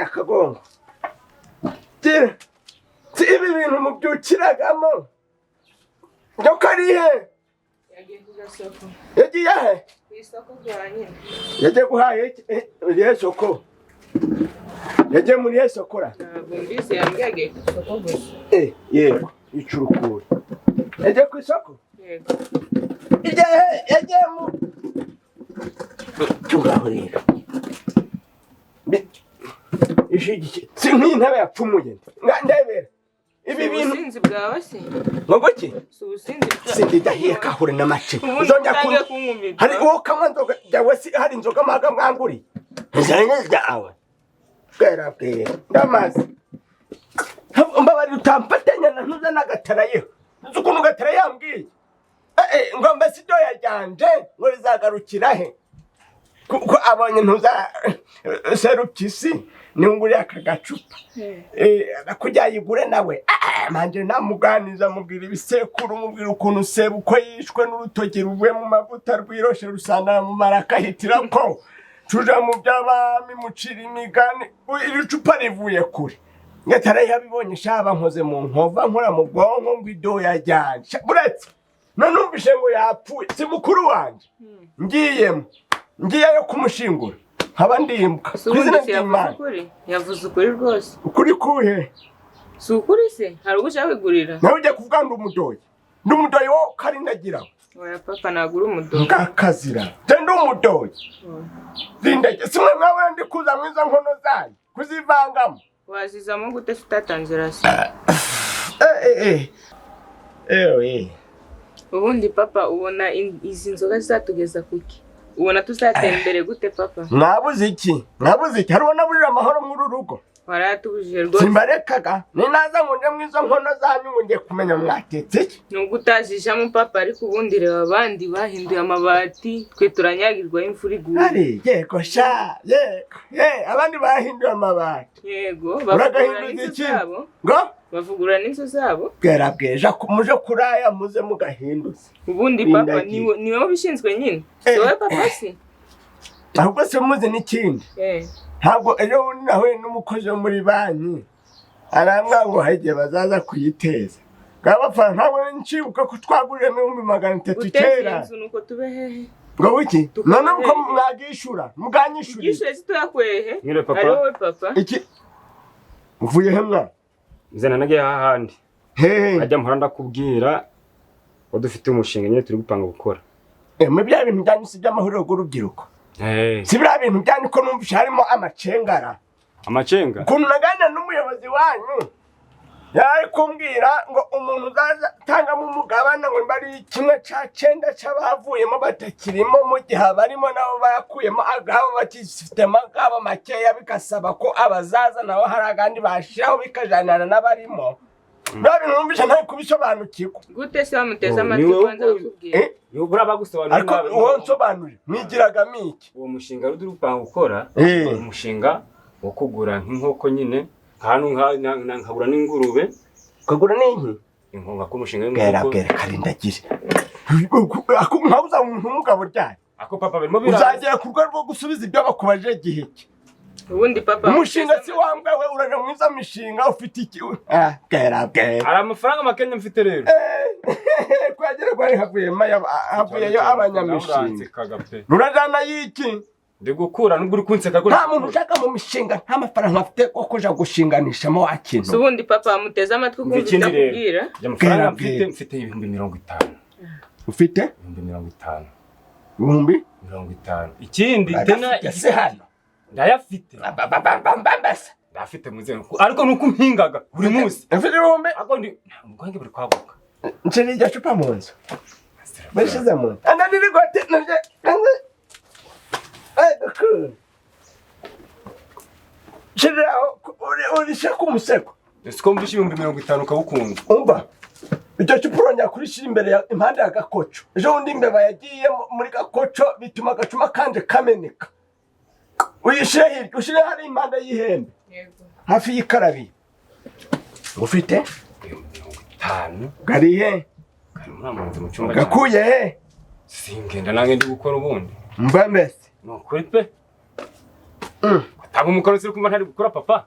Akagongo ibi bintu mubyukiragamo nyo karihe yagiye kugasoko yagiye he kwisoko byanye yagiye guhaye irihe soko yagiye muri he sokora bumbise yambyagiye kusoko gusa yego icurukura yagiye ku isoko yego yagiye mu cyumahurira ishigiki sink'intebe yapfumuye ndebera ibi bintu ubusinzi bwawe se ngo ki ubusinzi sindi dahiye kahure n'amace uzonja hari uwo kamwe nzoga yawe si hari inzoga maga mwanguri zanye zawe bwera ndamazi mbabari utamfatanya na ntuza nagatarayeho ukuntu gatara yambwiye ngo mbese ibyo yajyanje ngo rizagarukira he kuko abonye ntuza serukisi niunguri akagacupa nakujya yigure nawe manje namuganiza mubwira ibisekuru mubwira ukuntu seba uko yishwe n'urutogi ruvuye mu mavuta rwiroshe rusana mu maraka hitira ko tuja mu by'abami mucira imigani iri cupa rivuye kure ngatara yabibonye shaba nkoze mu nkova nkora mu bwonko ngo ido yajyanje buretse none umvishe ngo yapfuye si mukuru wanje ngiyeyo kumushingura haba ndimbwa kwizina ry'Imana yavuze ukuri rwose ukuri kuhe si ukuri se hari uko ushaka kwigurira nawe ujya kuvuga ndi umudoyi wo karindagira oya papa nagura umudoyi ngakazira je ndi umudoyi zindagira simwe mwawe ndi kuza mwiza nkono zanyu kuzivangamo wazizamo gute tutatangira se ubundi papa ubona izi nzoga zizatugeza kuki ubona tuzatera imbere gute papa mwabuze iki harubona burira amahoro muri urugo waratubujije rwose simbarekaga ninaza ngo nje mwizo nkono zanyu ngo ngiye kumenya mwatetse iki nubwo utajijamo papa ariko ubundi reba abandi bahinduye amabati twe turanyagirwa imvura iguye yego sha yego abandi bahinduye amabati yego bavugurura n'inzu zabo ngo bavugurura n'inzu zabo bwerabweja muje kuraya muze mugahinduza ubundi papa niwe ubishinzwe nyine wowe papa si ahubwo se muzi n'ikindi ntabwo ejo bundi nahuye n'umukozi wo muri banki arambwira ngo hari igihe bazaza kuyiteza ngabafana ntabwo ncibuka ko twagurira 300 kera inzu nuko tube hehe ngo wiki none uko mwagishura muganyishura gishure zituyakwehe Ngire papa ari wowe papa iki uvuye he mwa nzana nagiye hahandi ajya mpora ndakubwira ko dufite umushinga nyine turi gupanga gukora mu bya bintu byanyusi by'amahuriro y'urubyiruko si bya bintu byane ko numvisha harimo amacenga ukuntu naganira n'umuyobozi wanyu yari kumbwira ngo umuntu uzatangamo umugabane ngo mbari 1/9 c'abavuyemo batakirimo mu gihe barimo nabo bakuyemo agabo bakifitemo agabo makeya bikasaba ko abazaza nabo hari agandi bashiraho bikajanana n'abarimo Babi numvisha nta kubisobanukirwa gute se bamuteza amatwi kwanza bakubwira yo bura bagusobanurira ariko uwo nsobanurira mwigiraga miki uwo mushinga ruduri upanga gukora umushinga wo kugura nk'inkoko nyine hano nkabura n'ingurube kugura n'inki inkonga ko umushinga w'inkoko karindagire ako nkabuza umuntu umugabo ryari ako papa birimo bira uzagera ku rwego rwo gusubiza ibyo bakubaje giheke ubundi papa umushinga si wambwawe uraje mwiza mishinga ufite iki ari amafaranga makenya mfite rero kwagera kwari havuyeyo abanyamishinga nurajana yiki ndi gukura n'ubwo uri kunseka ko nta muntu ushaka mu mishinga nta mafaranga afite ko kuja gushinganishamo wakintu ubundi papa muteza amatwi kumvita kubwira amafaranga mfite 50 ufite 50 ikindi tena ese hano ndayafite ndafite muzengo ariko nuko mpingaga buri munsi mfite ibihumbi ariko ndi ubwenge buri kwaguka nshira iryo cupa mu nzu bashize mu nzu anda niri gote nje shira urisha ku musego siko mbisha 50 ukabukunda umva icyo cupa uronya kurishira imbere ya impande ya gakoco ejo undi imbeba yagiye muri gakoco bituma agacuma kanje kameneka ushire hari impande y'ihembe hafi y'ikarabi ufite 50 garihe muramanze mu cyumba gakuye he singenda nange ndi gukora ubundi mbamese no kuri pe Tabo mukoro siri kumva ntari gukora papa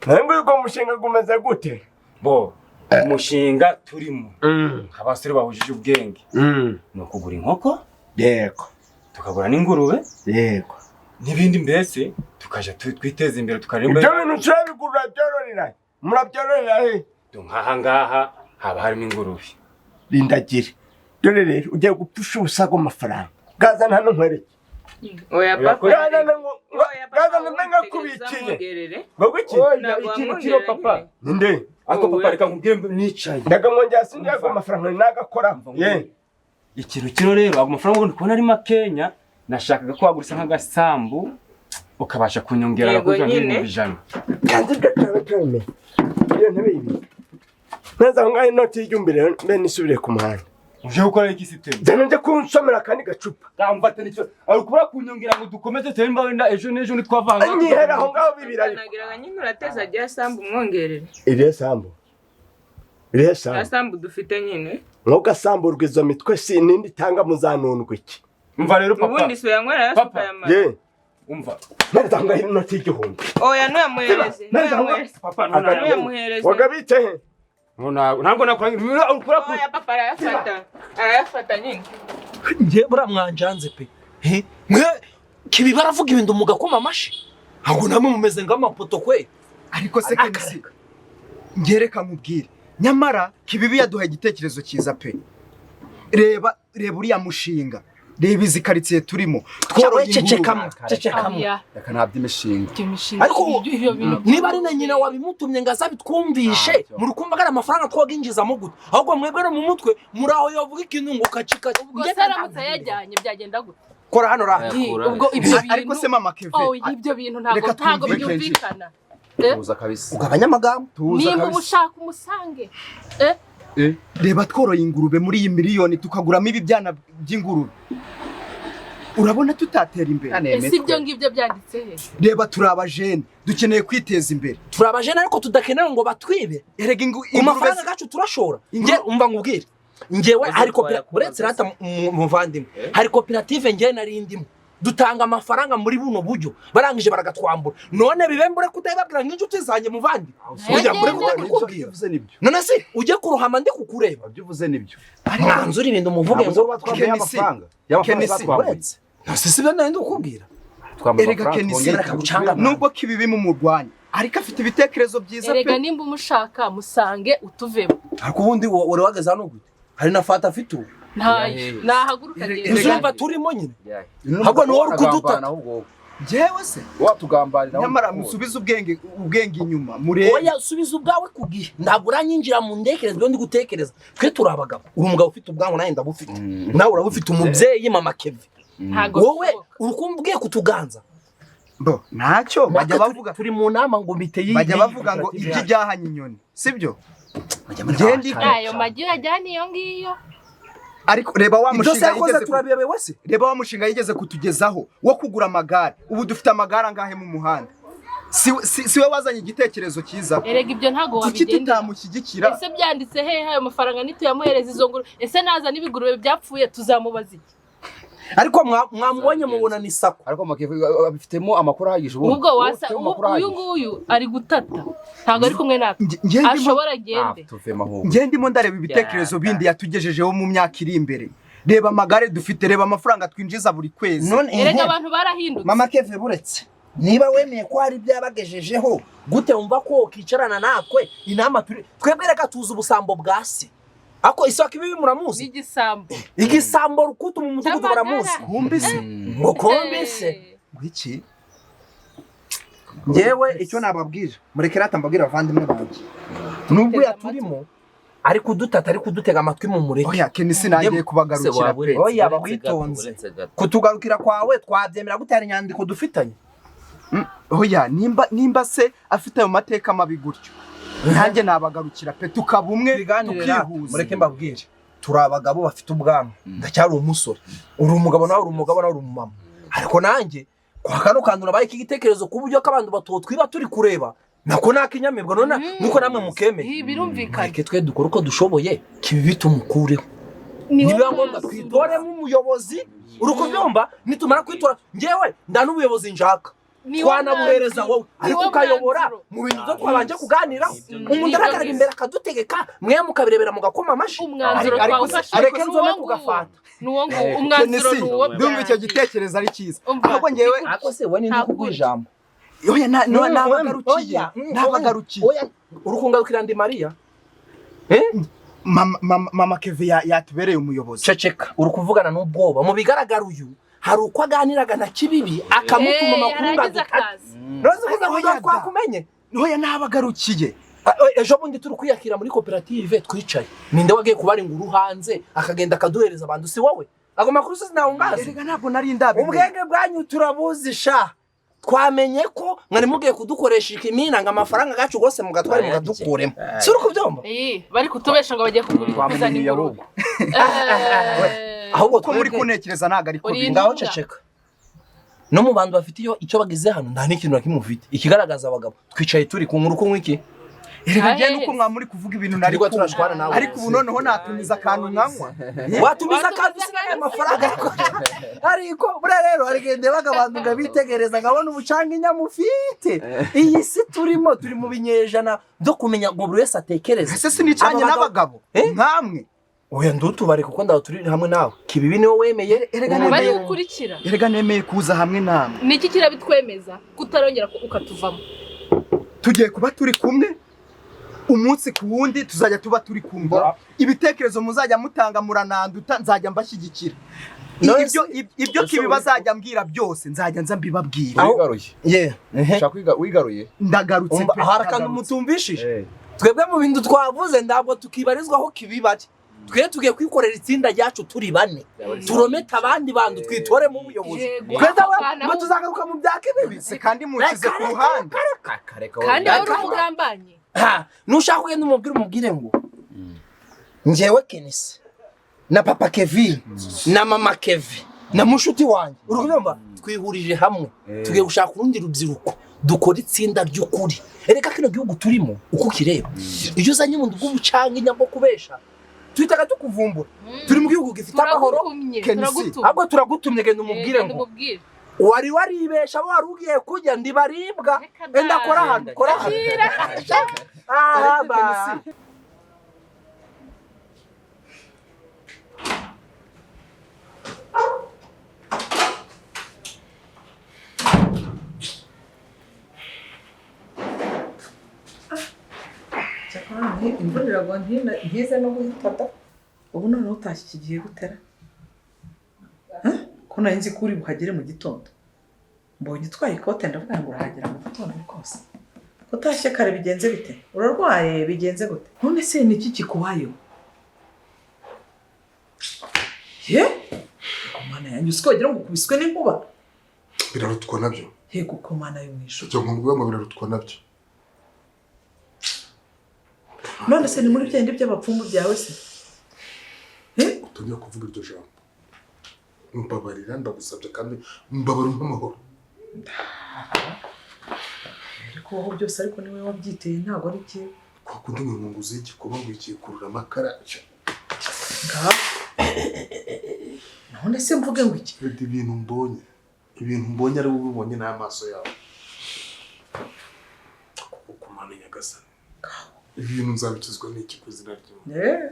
nango yuko mushinga gumeze gute bo umushinga turimo abasore bahujije ubwenge no kugura inkoko yego tukagura n'ingurube yego n'ibindi mbese tukaja twiteza imbere tukarimba ibyo bintu turabigura byororera murabyororera he nkaha ngaha haba harimo ingurube rindagire dore rero ugiye gupfusha ubusago amafaranga gaza nta nkwereke oya papa gaza namenga kubikiye bagwiki ikintu kiro papa ninde ako papa reka nkubwire nicaye ndagamwongera sindi yago amafaranga nagakora ye ikintu kiro rero amafaranga ngo ndikubona ari makenya nashakaga ko wagurisa nk'agasambu ukabasha kunyongera kuja nk'ibijana kandi gatawe iyo ntebe ibi neza ngaho inoti y'umbire mbe nisubire ku muhanda uje gukora iki system zane nje kunsomera kandi gacupa gamfata nicyo ari kubura kunyongera ngo dukomeze temba wenda ejo nejo nitwavanga anyihera aho ngaho bibira nagiraga nyine urateza ajya sambu mwongerere irihe sambu dufite nyine nko samburwa izo mitwe si nindi tanga muzanundwa iki umva rero papa ubundi so yanywera yasuka yamara ye umva neza ngaho inoti y'igihumbi oya nuyamuhereze papa nuyamuhereze wagabite he ntabwo nakora ukora ku oya papa arayafata nyine ngiye buramwanjanze pe mwe kibi baravuga ibintu mugakoma amashi ahubwo namwe mumeze ng'amapoto kwe ariko se kenisi ngereka nkubwire nyamara kibibi yaduhaye igitekerezo cyiza pe reba uriya mushinga reba izi karitsiye turimo tworoye cecekamo reka ntabyo imishinga ariko niba ari na nyina wabimutumye ngo azabitwumvishe muri kumva ari amafaranga twaginjizamo gute ahubwo mwebwe no mu mutwe muri aho yavuga ikintu ngo ukacika ubwo saramutse yajyanye byagenda gute kora hano ra ubwo ibyo bintu ariko se mama Kevin ibyo bintu ntago byumvikana tuza kabisa ugabanya amagambo niba ubushaka umusange reba tworoye ingurube muri iyi miliyoni tukaguramo ibi byana by'ingurube urabona tutatera imbere ese ibyo ngibyo byanditse he reba turabajene dukeneye kwiteza imbere turabajene ariko tudakenera ngo batwibe erega amafaranga gacu turashora nge umva ngubwire ngewe ariko buretse rata muvandimwe hari koperative nge narindimo dutanga amafaranga muri buno buryo barangije baragatwambura none bibembure kutayibabwira nk'inshuti zanjye muvandi ujya muri kukubwira none se ujye kuruhama ndi kukureba ibyo uvuze nibyo mwanzura ibintu muvuge ngo batwambaye amafaranga y'amafaranga nase sibyo nandi ukubwira erega Kenisi nubwo kibibi mu murwanya ariko afite ibitekerezo byiza pe erega nimba umushaka musange utuvemo ariko ubundi wore wageze hano gute hari na fata afite ubu nahaguruka uzumva turimo nyine ahubwo ni wowe kuduta jewe se watugambarira nyamara musubiza ubwenge inyuma murebe oya subiza ubwawe kugihe ntabwo uranyinjira mu ndekereza byo ndi gutekereza twe turabagabo uri umugabo ufite ubwango nawe ndabufite nawe urabufite umubyeyi mama Kevin wowe urukumbwiye kutuganza bo ntacyo bajya bavuga turi mu nama ngo biteye bajya bavuga ngo ibyo byahanye inyoni sibyo ayo magira ajyana iyo ngiyo ariko reba wa mushinga yigeze yigeze kutugezaho wo kugura amagare ubu dufite amagare angahe mu muhanda si we wazanye igitekerezo cyiza erega ibyo ntago wabigendera tutamushyigikira ese byanditse hehe ayo mafaranga nituyamuhereza izo nguru ese naza n'ibigurube byapfuye tuzamubaza iki ariko mwamubonye mubona ni sako ariko abifitemo amakuru ahagije ubwo wasa uyu nguyu ari gutata ntago ari kumwe natwe ashobora agende nge ndimo ndareba ibitekerezo bindi yatugejejeho mu myaka iri imbere reba amagare dufite reba amafaranga twinjiza buri kwezi erega abantu barahindutse mama Kevin buretse niba wemeye ko hari byabagejejeho gute wumva ko ukicarana natwe inama twebwe reka tuzi ubusambo bwa se ako isoko ibi muramuzi igisambo rukutu mu mudugudu baramuzi kumbise ngo kumbise gwiki Ngewe icyo nababwira murekera atambabwira abavandimwe banjye nubwo yaturimo ari kudutata ari kudutega amatwi mu mureke oya Kenisi nagiye kubagarukira pe oya bagwitonze kutugarukira kwawe twabyemera gutera inyandiko dufitanye oya nimba se afite ayo mateka mabi gutyo nanjye nabagarukira pe tukaba umwe tukihuza mureke mbabwire turi abagabo bafite ubwanwa ndacyari umusore uri umugabo nawe uri umugabo nawe uri umumama ariko nanjye kwa kano kantu nabaye iki gitekerezo ku buryo k'abantu batotwiba turi kureba nako nakinyamirwa none nuko namwe mukemeye birumvikana twe dukora uko dushoboye kibi bitumukureho niba ngombwa twitoremo umuyobozi uruko byomba nitumara kwitora ngewe nda n'ubuyobozi njaka twanabuhereza wowe ariko ukayobora mu bintu byo twabanje kuganira umuntu arakaraga imbere akadutegeka mwe mukabirebera mu gakoma amashi umwanzuro areke nzome kugafata nuwo ngo umwanzuro nuwo ndumva icyo gitekerezo ari cyiza ahubwo ngewe ako se we nindi kugwijambo oya nabagarukiye oya urukungarukira ndi Maria mama Keve yatubereye umuyobozi ceceka urukuvugana n'ubwoba mu bigaragara uyu hari uko aganiraga na kibibi akamutuma amakuru ngagutazi noze kuza twakumenye oya nabagarukiye ejo bundi turi kwiyakira muri koperative twicaye ninde wagiye kubara inguru hanze akagenda akaduhereza abantu si wowe ago makuru se naungaze erega ntabwo nari ndabe ubwenge bwanyu turabuzi sha twamenye ko mwari mugiye kudukoresha ikimina ngo amafaranga gacu gose mugatware mugadukuremo si uruko byomba bari kutubesha ngo bagiye kugura inguru ahubwo ko muri kunekereza naga ariko ngaho ceceka no mu bantu bafite icyo bagize hano nta n'ikintu nakimufite ikigaragaza abagabo twicaye turi ku nkuru ko mwiki erega genda uko mwamuri kuvuga ibintu nari ko turashwana nawe ariko ubu noneho natumiza akantu nkanywa watumiza akantu sinaye amafaranga ariko bure rero arigende bagabantu ngabitegereza ngabona umucanga inyamufite iyi si turimo turi mu binyejana byo kumenya ngo buri wese atekereza ese sinicanye n'abagabo nkamwe oya ndutubare kuko ndaho turi hamwe nawe kibibi niwe wemeye bari gukurikira erega nemeye kuza hamwe namwe niki kirabitwemeza kutarongera ukatuvamo tugiye kuba turi kumwe umunsi ku wundi tuzajya tuba turi kumwe ibitekerezo muzajya mutanga murananduta nzajya mbashyigikira ibyo kibi bazajya mbwira byose nzajya nza mbibabwira ushaka wigaruye ndagarutse pe harakana umutumbishije twebwe mu bintu twavuze ndabwo tukibarizwaho kibibati twe tugiye kwikorera itsinda ryacu turi bane turometa abandi bantu twitore mu buyobozi kweza we tuzagaruka mu byake bibise kandi mukize ku ruhande kandi ari umugambanye nushaka kugenda umubwire ngo njewe Kenisi na papa Kevin na mama Kevin na mushuti wanjye urumva twihurije hamwe tugiye gushaka urundi rubyiruko dukora itsinda ry'ukuri ereka kino gihugu turimo uko kireba iyo uzanye umuntu bw'ubucanga inyambo kubesha twitaga tukuvumbura turi mu gihugu gifite amahoro Kenisi ahubwo turagutumye genda umubwire ngo wari waribesha wari ugiye kujya ndibaribwa enda kora hano ba imvura iragwa ntize no guhitata ubu noneho utashye kigiye gutera ko nari nzi ko uri buhagere mu gitondo mbonye utwaye ikote ndavuga ngo urahagera mu gitondo rwose utashye kare bigenze bite urarwaye bigenze gute none se ni iki kikubayeho komana yanjye usikogera ngo ukubiswe n'inkuba birarutwa nabyo yego komana yo mwisho cyo nkubwiye ngo birarutwa nabyo none se ni muri byende by'abapfumu byawe se utajya kuvuga iryo jambo mbabarira ndagusabye kandi mbabara nk'amahoro ariko wowe byose ariko niwe wabyiteye ntabwo ari cye kwa kundi nk'umunguzi y'igikoba ngo ikikurura amakara none se mvuge ngo iki ibintu mbonye ari wowe ubonye n'amaso yawe ukumana nyagasani ibintu nzabikizwa n'iki ku izina ry'Imana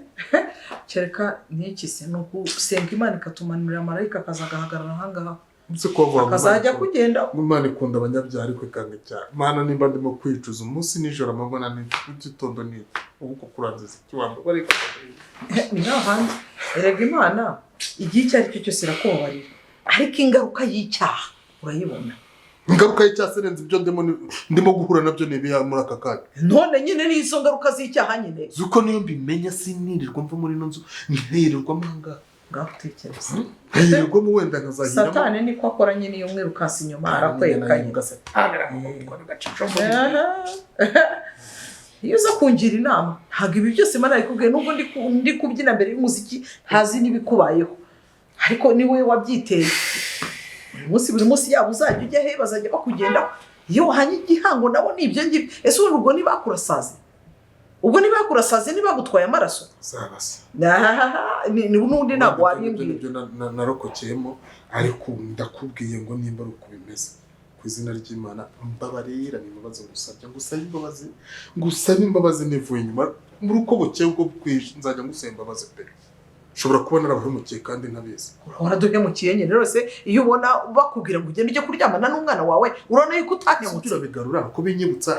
kereka n'iki se no gusenga Imana ikatumanurira marayika akazagahagarara ahangaha Mse kwa akazajya kugenda Imana ikunda abanyabyaha ariko ikanga cyane Mana nimba ndimo kwicuza umunsi nijoro amabona n'igitondo ni ubuko kurangiza kiwamba bari ni nahandi erega Imana igihe cyari cyo cyose irakubabarira ariko ingaruka y'icyaha urayibona ingaruka y'icyaserenze ibyo ndimo guhura nabyo nibiya muri aka kanya. None nyine ni izo ngaruka z'icyaha nyine. Zuko niyo mbimenya sinirirwa mva muri no nzu ntirirwa manga. Ngatekereza. Ntirirwa mu wenda nkazahira. Satani niko akora nyine iyo mwirukansi inyuma arakwekanye. Iyo uza kungira inama ntabwo ibi byose Imana ikubwiye nubwo ndi kubyina mbere y'umuziki ntazi n'ibikubayeho ariko ni wowe wabyiteye buri munsi yabo uzajya ujya he bazajya bakugenda iyo wahanye igihango nabo nibyo ngibyo ese ubwo ntibakurasaze ntibagutwaye amaraso ni n'undi ntabwo wabimbwiye ibyo narokokeyemo ariko ndakubwiye ngo nimba ari uko bimeze izina ry'Imana mbabarira nimubaze ngusaba imbabazi nivuye inyuma muri uko bukeye ubwo bwije nzajya ngusaba imbabazi pe ushobora kubona arabahemukiye kandi ntabizi waraduhemukiye nyine rero se iyo ubona bakubwira ngo ugende ujye kuryamana n'umwana wawe urabona yuko utahemutse urabigarura ko binyibutsa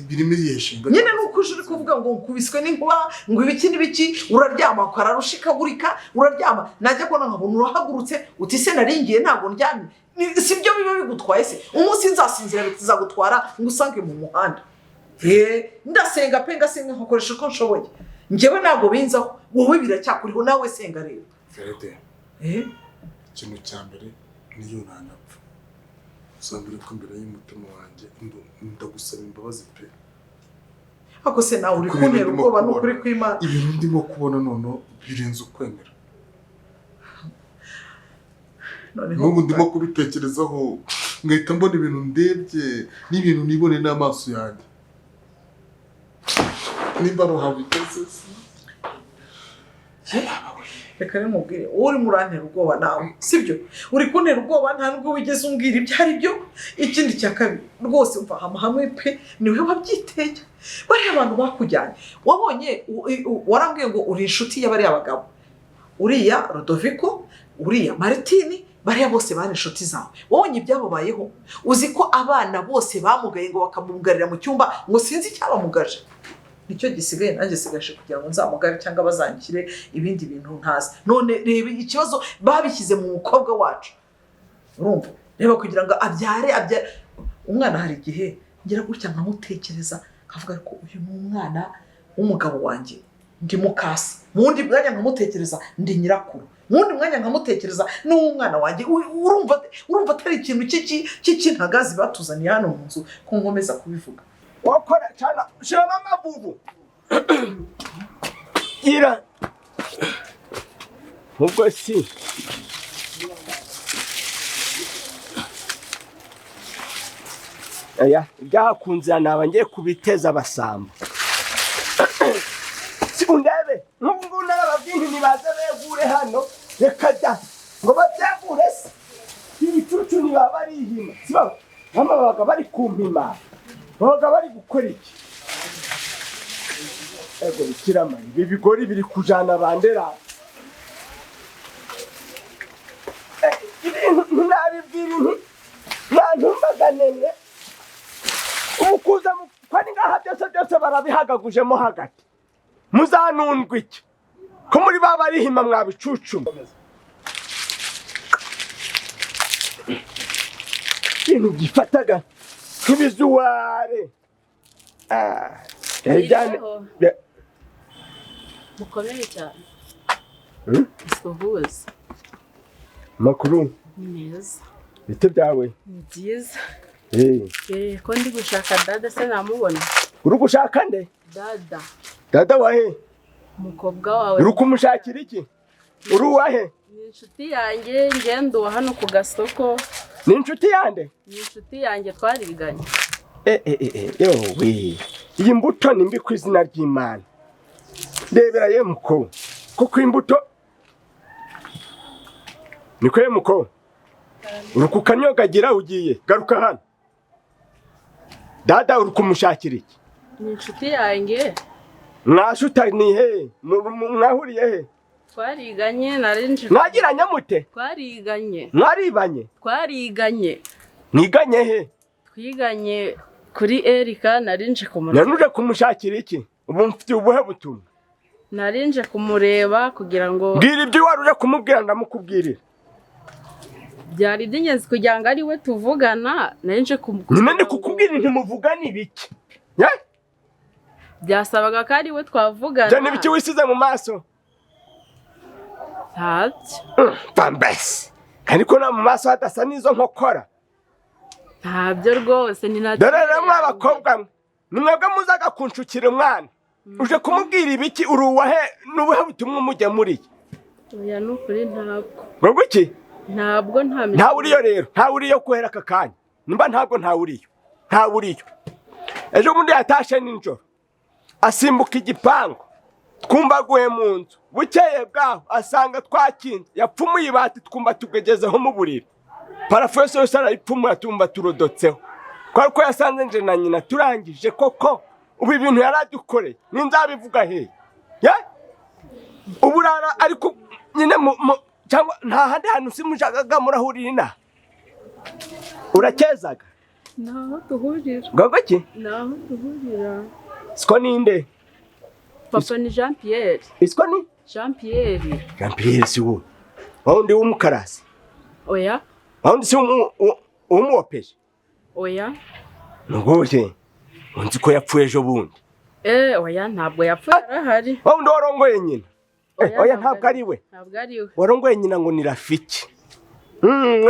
birimo yeshinga nyine nuko uje kuvuga ngo nkubiswe n'inkuba ngo ibiki n'ibiki uraryama ukararushikagurika uraryama najya kubona nkabona urahagurutse uti se naringiye ntabwo ndyamye si byo biba bigutwaye se umunsi nzasinzira bitazagutwara ngo usange mu muhanda ndasenga pe ngasenga nkakoresha uko nshoboye njyewe ntabwo binzaho wowe biracyakuriho nawe senga rero Ferede ikintu cya mbere niyo nanapfa usambire ko imbere y'umutima wanjye ndagusaba imbabazi pe ako se nawe uri kuntera ubwoba n'ukuri kw'Imana ibintu ndimo kubona none birenze ukwemera n'ubu ndimo kubitekerezaho ngahita mbona ibintu ndebye n'ibintu nibone n'amaso yanjye nimba ruhabiteze reka nimubwire uri murantera ubwoba nawe sibyo uri kuntera ubwoba nta nubwo wigeze umbwira ibyo ari byo ikindi cya kabiri rwose umva hamwe pe niwe wabyiteye bariya abantu bakujyanye wabonye warambwiye ngo uri inshuti y'abariya bagabo uriya Rodoviko uriya Martini bariya bose bari inshuti zawe wabonye ibyababayeho uzi ko abana bose bamugaye ngo bakamugarira mu cyumba ngo sinzi icyabamugaje nicyo gisigaye nanjye sigaje kugira ngo nzamugare cyangwa bazankire ibindi bintu ntazi none reba ikibazo babishyize mu mukobwa wacu urumva reba kugira ngo abyare umwana hari igihe ngira gutya nkamutekereza kavuga ko uyu ni umwana w'umugabo wanjye ndi mukasi mu wundi mwanya nkamutekereza ndi nyirakuru mu wundi mwanya nkamutekereza n'umwana wanjye urumva atari ikintu cy'intagazi batuzaniye hano mu nzu ko nkomeza kubivuga wakora cyane shiramo amavubu ira ubwo si aya byakunze naba ngiye kubiteza abasamba undebe n'ubwo narababwinti nibaze begure hano reka da ngo babyagure se ibicucu nibaba barihima sibaba mama babaga bari kumpima babaga bari gukora iki ego bikiramani ibi bigori biri kujana bandera ibintu nabibwira inti nantumbaganene ubukuza kwani ngaha byose barabihagagujemo hagati muzanundwa iki ko muri baba rihima mwabicucu ibintu gifataga nk'ibizuware mukomeye cyane suhuza makuru ni meza bite byawe ni byiza ko ndi gushaka dada se namubona uri gushaka nde dada wahe umukobwa wawe uri kumushakira iki uri uwahe ni inshuti yanjye ngendo hano ku gasoko ni inshuti yande ni inshuti yanjye twariganye yowe iyi mbuto ni mbi ku izina ry'Imana rebera ye muko kuko imbuto niko ye muko uri kukanyogagira ugiye garuka hano dada uri kumushakira iki ni inshuti yanjye mwashutaniye mwahuriye he twariganye narinje mwagiranye mute twariganye mwaribanye twariganye mwiganye he twiganye kuri Erika narinje kumureba nanuje kumushakira iki ubu mfite ubuhe butumwa narinje kumureba kugira ngo bwira ibyo waruje kumubwira ndamukubwirira byari iby'ingenzi kugira ngo ari we tuvugana nanje none kukubwira ntimuvugana ibiki byasabaga ko ari we twavugana cyane ibiki wisize mu maso Bambes ariko na mu maso hadasa n'izo nkokora ntabyo rwose ni na dore rero mw'abakobwa nimwebwe muzaga kunshukira umwana uje kumubwira ibiki uruwahe n'ubuhe butumwa umujya muri oya nukuri ntabwo ngo iki ntabwo nta uriyo rero nta uriyo kwera aka kanya nimba ntabwo nta uriyo ejo bundi yatashe ninjoro asimbuka igipangu twumbaguye mu nzu bukeye bwaho asanga twakinze yapfumuye ibati twumva tugezeho mu buriri parafeso yose arayipfumura tumva turodotseho ko yasanze nje na nyina turangije koko ubu ibintu yaradukoreye ninzabivuga hehe uburara ariko nyine cyangwa nta handi hantu simushakaga murahurira inaha urakezaga naho duhurira ngogo ki naho duhurira siko ninde papa ni Jean Pierre siko ni Jean Pierre si wowe wundi w'umukarasi oya wundi si umuwopeje oya ngoje unzi ko yapfuye ejo bundi oya ntabwo yapfuye arahari wundi warongoye nyina oya ntabwo ari we warongoye nyina ngo ni Rafiki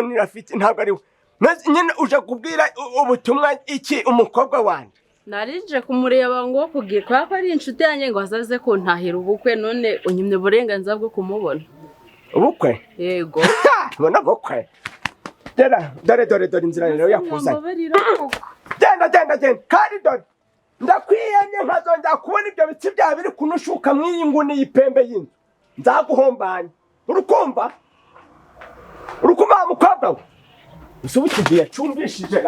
ni Rafiki ntabwo ari we nyine uje kubwira ubutumwa iki umukobwa wanjye narije kumureba ngo kugira ko ari inshuti yanjye ngo azaze kuntahira ubukwe none unyimye uburenganzira bwo kumubona ubukwe yego ubona ubukwe dore inzira rero yakuzanye genda kandi dore ndakwiyemye nkazongera kubona ibyo bitsi byawe biri kunushuka mw'iyi nguni y'ipembe y'inzu nzaguhombanya urukumva wa mukobwa we usubukiye yacumbishije